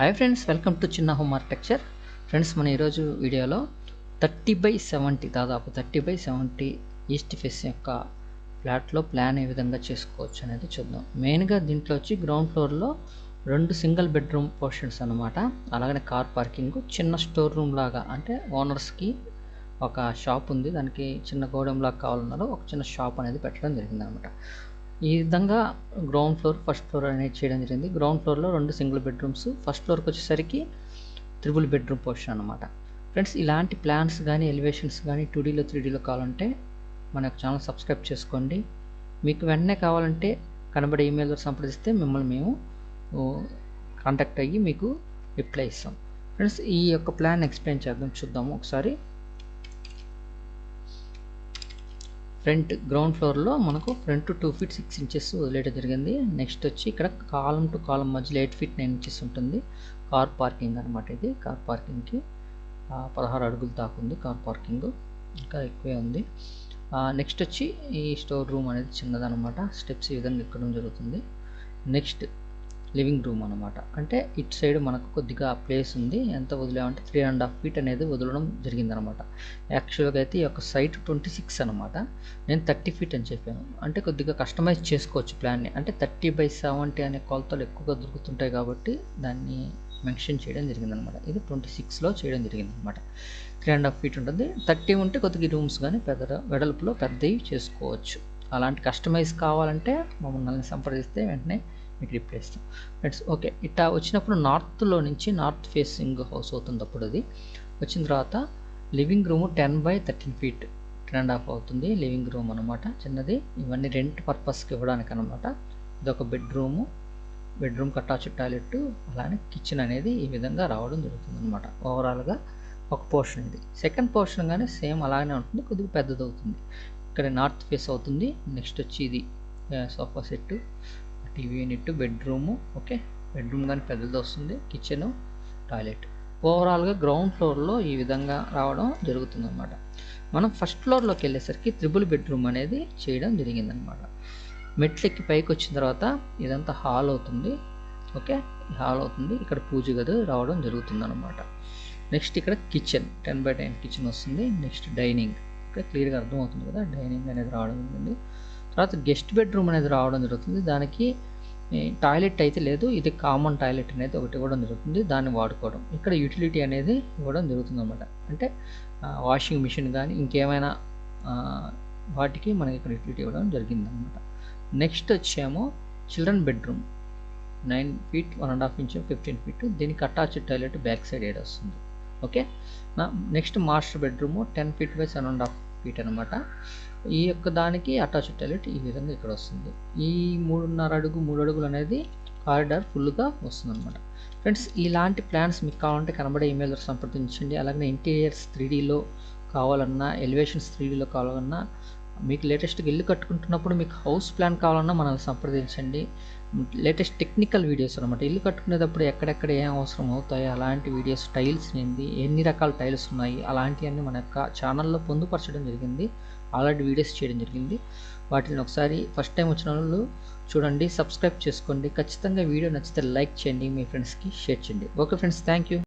Hi friends, welcome to చిన్న home architecture. Friends, మన ఈరోజు వీడియోలో 30x70 దాదాపు 30x70 ఈస్ట్ ఫేస్ యొక్క ఫ్లాట్లో ప్లాన్ ఏ విధంగా చేసుకోవచ్చు అనేది చూద్దాం. మెయిన్గా దీంట్లో వచ్చి గ్రౌండ్ ఫ్లోర్లో 2 సింగిల్ బెడ్రూమ్ పోర్షన్స్ అనమాట. అలాగనే కార్ పార్కింగ్, చిన్న స్టోర్ రూమ్ లాగా, అంటే ఓనర్స్కి ఒక షాప్ ఉంది, దానికి చిన్న గోడౌన్ లాగా కావాలన్నారు, ఒక చిన్న షాప్ అనేది పెట్టడం జరిగింది అనమాట. ఈ విధంగా గ్రౌండ్ ఫ్లోర్, ఫస్ట్ ఫ్లోర్ అనేది చేయడం జరిగింది. గ్రౌండ్ ఫ్లోర్లో 2 సింగిల్ బెడ్రూమ్స్, ఫస్ట్ ఫ్లోర్కి వచ్చేసరికి 3 బెడ్రూమ్ పోర్షన్ అనమాట. ఫ్రెండ్స్, ఇలాంటి ప్లాన్స్ కానీ ఎలివేషన్స్ కానీ 2Dలో 3Dలో కావాలంటే మన యొక్క ఛానల్ సబ్స్క్రైబ్ చేసుకోండి. మీకు వెంటనే కావాలంటే కనబడే ఈమెయిల్ ద్వారా సంప్రదిస్తే మిమ్మల్ని మేము కాంటాక్ట్ అయ్యి మీకు రిప్లై ఇస్తాం. ఫ్రెండ్స్, ఈ యొక్క ప్లాన్ ఎక్స్ప్లెయిన్ చేద్దాం, చూద్దాము ఒకసారి. ఫ్రంట్ గ్రౌండ్ ఫ్లోర్లో మనకు ఫ్రంట్ 2 feet 6 inches వదిలేయడం జరిగింది. నెక్స్ట్ వచ్చి ఇక్కడ కాలం టు కాలం మధ్యలో 8 feet 9 inches ఉంటుంది. కార్ పార్కింగ్ అనమాట. ఇది కార్ పార్కింగ్కి 16 అడుగులు దాకుంది. కార్ పార్కింగ్ ఇంకా ఎక్కువే ఉంది. నెక్స్ట్ వచ్చి ఈ స్టోర్ రూమ్ అనేది చిన్నదనమాట. స్టెప్స్ ఈ విధంగా ఎక్కడం జరుగుతుంది. నెక్స్ట్ లివింగ్ రూమ్ అనమాట. అంటే ఇటు సైడ్ మనకు కొద్దిగా ప్లేస్ ఉంది. ఎంత వదిలేమంటే 3.5 feet అనేది వదలడం జరిగిందనమాట. యాక్చువల్గా అయితే ఈ యొక్క సైట్ 26 అనమాట. నేను 30 feet అని చెప్పాను. అంటే కొద్దిగా కస్టమైజ్ చేసుకోవచ్చు ప్లాన్ని. అంటే 30x70 అనే కొలతలు ఎక్కువగా దొరుకుతుంటాయి కాబట్టి దాన్ని మెన్షన్ చేయడం జరిగిందనమాట. ఇది 26లో చేయడం జరిగిందనమాట. 3.5 feet ఉంటుంది. 30 ఉంటే కొద్దిగా రూమ్స్ కానీ వెడల్పులో పెద్దవి చేసుకోవచ్చు. అలాంటి కస్టమైజ్ కావాలంటే మమ్మల్ని సంప్రదిస్తే వెంటనే మీకు రిప్లై ఇస్తాం. ఫ్రెండ్స్, ఓకే, ఇట్లా వచ్చినప్పుడు నార్త్లో నుంచి నార్త్ ఫేసింగ్ హౌస్ అవుతుంది. అప్పుడు అది వచ్చిన తర్వాత లివింగ్ రూమ్ 10x13 feet 10.5 అవుతుంది. లివింగ్ రూమ్ అనమాట, చిన్నది. ఇవన్నీ రెంట్ పర్పస్కి ఇవ్వడానికి అనమాట. ఇది ఒక బెడ్రూమ్కి అటాచ్ టాయిలెట్, అలానే కిచెన్ అనేది ఈ విధంగా రావడం జరుగుతుంది అనమాట. ఓవరాల్గా ఒక పోర్షన్ ఇది. సెకండ్ పోర్షన్ కానీ సేమ్ అలానే ఉంటుంది, కొద్దిగా పెద్దది అవుతుంది. ఇక్కడ నార్త్ ఫేస్ అవుతుంది. నెక్స్ట్ వచ్చి ఇది sofa set, TV unit, bedroom. Okay, bedroom కానీ పెద్దది వస్తుంది. Kitchen, toilet. ఓవరాల్గా గ్రౌండ్ ఫ్లోర్లో ఈ విధంగా రావడం జరుగుతుంది అనమాట. మనం ఫస్ట్ ఫ్లోర్లోకి వెళ్ళేసరికి 3 బెడ్రూమ్ అనేది చేయడం జరిగిందనమాట. మెట్లెక్కి పైకి వచ్చిన తర్వాత ఇదంతా హాల్ అవుతుంది. ఓకే, హాల్ అవుతుంది. ఇక్కడ పూజ గది రావడం జరుగుతుంది అనమాట. నెక్స్ట్ ఇక్కడ కిచెన్ 10x10 కిచెన్ వస్తుంది. Next dining. ఓకే, క్లియర్గా అర్థమవుతుంది కదా, డైనింగ్ అనేది రావడం జరిగింది. తర్వాత గెస్ట్ బెడ్రూమ్ అనేది రావడం జరుగుతుంది. దానికి టాయిలెట్ అయితే లేదు, ఇది కామన్ టాయిలెట్ అనేది ఒకటి ఇవ్వడం జరుగుతుంది, దాన్ని వాడుకోవడం. ఇక్కడ యూటిలిటీ అనేది ఇవ్వడం జరుగుతుంది అనమాట. అంటే వాషింగ్ మిషన్ కానీ ఇంకేమైనా వాటికి మనకి ఇక్కడ యూటిలిటీ ఇవ్వడం జరిగింది అనమాట. నెక్స్ట్ వచ్చేమో children bedroom 9 feet 1.5 inch 15 feet. దీనికి అటాచ్ టాయిలెట్ బ్యాక్ సైడ్ ఏడ్ వస్తుంది. Okay, next master bedroom 10 feet by 7.5 feet అనమాట. ఈ యొక్క దానికి అటాచ్ టాయిలెట్ ఈ విధంగా ఇక్కడ వస్తుంది. ఈ 3.5 అడుగు 3 అడుగులు అనేది కారిడార్ ఫుల్గా వస్తుంది అనమాట. ఫ్రెండ్స్, ఇలాంటి ప్లాన్స్ మీకు కావాలంటే కనబడే ఈమెయిల్ ద్వారా సంప్రదించండి. అలాగే ఇంటీరియర్స్ 3Dలో కావాలన్నా, ఎలివేషన్స్ 3Dలో కావాలన్నా, మీకు లేటెస్ట్గా ఇల్లు కట్టుకుంటున్నప్పుడు మీకు హౌస్ ప్లాన్ కావాలన్నా మనల్ని సంప్రదించండి. లేటెస్ట్ టెక్నికల్ వీడియోస్ అనమాట. ఇల్లు కట్టుకునేటప్పుడు ఎక్కడెక్కడ ఏం అవసరం అవుతాయో అలాంటి వీడియోస్, టైల్స్ ఏంది, ఎన్ని రకాల టైల్స్ ఉన్నాయి, అలాంటివన్నీ మన యొక్క ఛానల్లో పొందుపరచడం జరిగింది. ఆల్రెడీ వీడియోస్ చేయడం జరిగింది. వాటిని ఒకసారి ఫస్ట్ టైం వచ్చిన వాళ్ళు చూడండి, సబ్స్క్రైబ్ చేసుకోండి. ఖచ్చితంగా వీడియో నచ్చితే లైక్ చేయండి, మీ ఫ్రెండ్స్కి షేర్ చేయండి. Okay friends, thank you.